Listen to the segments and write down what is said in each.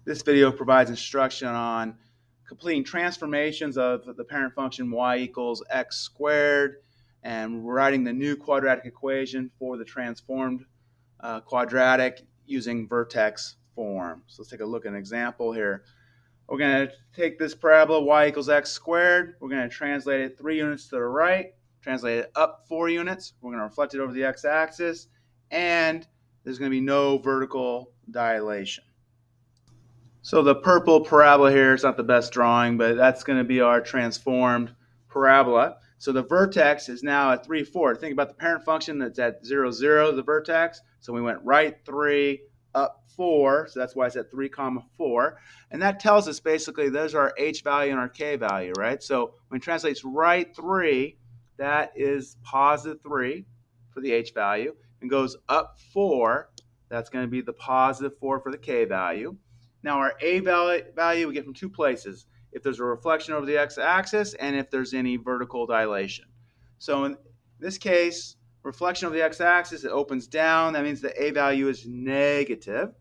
This video provides instruction on completing transformations of the parent function y equals x squared and writing the new quadratic equation for the transformed quadratic using vertex form. So let's take a look at an example here. We're going to take this parabola y equals x squared. We're going to translate it 3 units to the right, translate it up 4 units. We're going to reflect it over the x-axis, and there's going to be no vertical dilation. So the purple parabola here is not the best drawing, but that's going to be our transformed parabola. So the vertex is now at 3, 4. Think about the parent function that's at 0, 0, the vertex. So we went right 3, up 4. So that's why it's at 3, 4. And that tells us basically those are our h value and our k value, right? So when it translates right 3, that is positive 3 for the h value. And goes up 4, that's going to be the positive 4 for the k value. Now our a value we get from 2 places. If there's a reflection over the x-axis and if there's any vertical dilation. So in this case, reflection over the x-axis, it opens down. That means the a value is negative.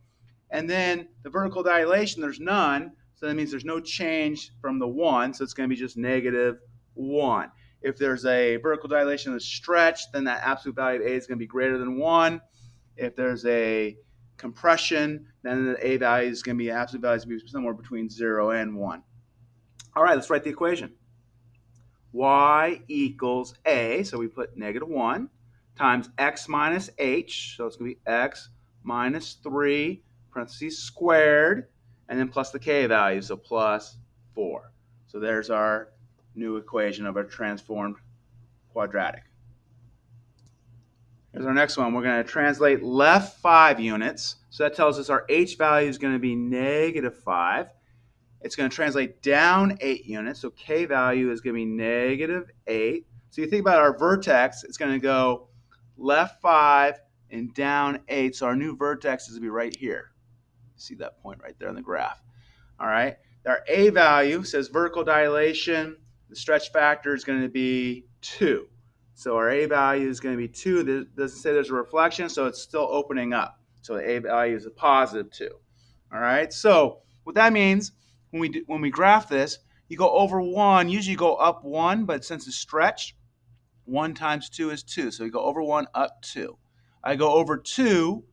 And then the vertical dilation, there's none. So that means there's no change from the 1. So it's going to be just negative 1. If there's a vertical dilation that's stretched, then that absolute value of a is going to be greater than 1. If there's a compression, then the a value is going to be absolute value is going to be somewhere between 0 and 1. All right, let's write the equation. Y equals a, so we put negative 1, times x minus h, so it's going to be x minus 3, parentheses squared, and then plus the k value, so plus 4. So there's our new equation of a transformed quadratic. Here's our next one. We're going to translate left 5 units. So that tells us our h value is going to be negative 5. It's going to translate down 8 units. So k value is going to be negative 8. So you think about our vertex, it's going to go left 5 and down 8. So our new vertex is going to be right here. See that point right there on the graph. All right. Our a value says vertical dilation. The stretch factor is going to be 2. So our a value is going to be 2. It doesn't say there's a reflection, so it's still opening up. So the a value is a positive 2. All right. So what that means when we graph this, you go over 1. Usually you go up 1, but since it's stretched, 1 times 2 is 2. So you go over 1, up 2. I go over 2.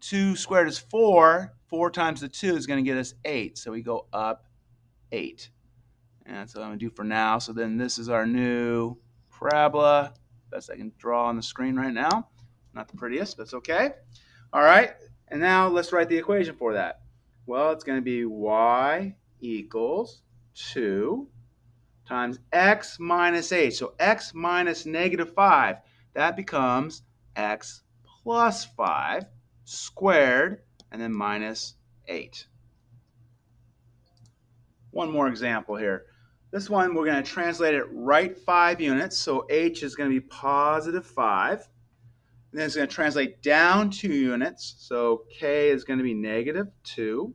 2 squared is 4. 4 times the 2 is going to get us 8. So we go up 8. And that's what I'm going to do for now. So then this is our new parabola. Best I can draw on the screen right now. Not the prettiest, but it's okay. All right. And now let's write the equation for that. Well, it's going to be y equals 2 times x minus 8. So x minus negative 5. That becomes x plus 5 squared and then minus 8. One more example here. This one, we're going to translate it right 5 units. So h is going to be positive 5. And then it's going to translate down 2 units. So k is going to be negative 2.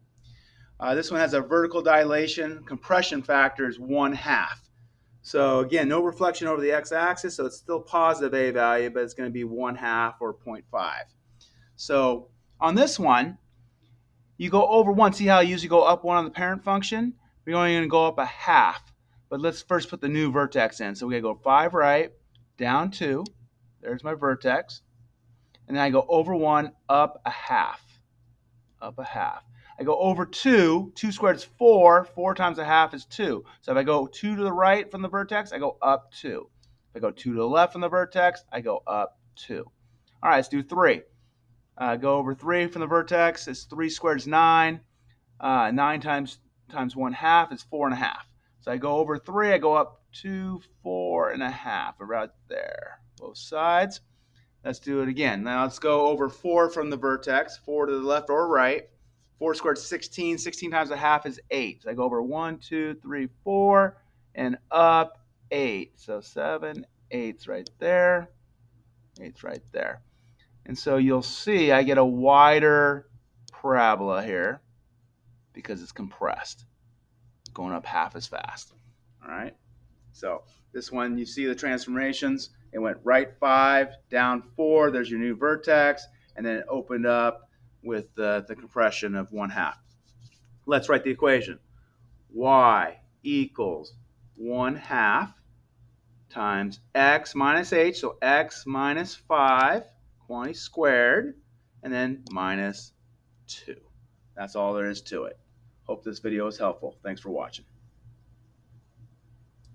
This one has a vertical dilation. Compression factor is 1/2. So again, no reflection over the x-axis, so it's still positive a value, but it's going to be 1/2 or 0.5. So on this one, you go over 1. See how I usually go up 1 on the parent function? We're only going to go up 1/2. But let's first put the new vertex in. So we're going to go 5 right, down 2. There's my vertex. And then I go over 1, up 1/2. Up 1/2. I go over 2. 2 squared is 4. 4 times 1/2 is 2. So if I go 2 to the right from the vertex, I go up 2. If I go 2 to the left from the vertex, I go up 2. All right, let's do 3. Go over 3 from the vertex. It's 3 squared is 9. 9 times 1/2 is 4.5. So I go over 3. I go up 2, 4.5. Right there. Both sides. Let's do it again. Now let's go over 4 from the vertex. 4 to the left or right. 4 squared is 16. 16 times 1/2 is 8. So I go over 1, 2, 3, 4, and up 8. So 7 eighths right there. 8's right there. And so you'll see I get a wider parabola here because it's compressed, going up half as fast. All right. So this one, you see the transformations. It went right 5, down 4. There's your new vertex. And then it opened up with the compression of 1/2. Let's write the equation. Y equals 1/2 times x minus h, so x minus 5, quantity squared, and then minus 2. That's all there is to it. Hope this video is helpful. Thanks for watching.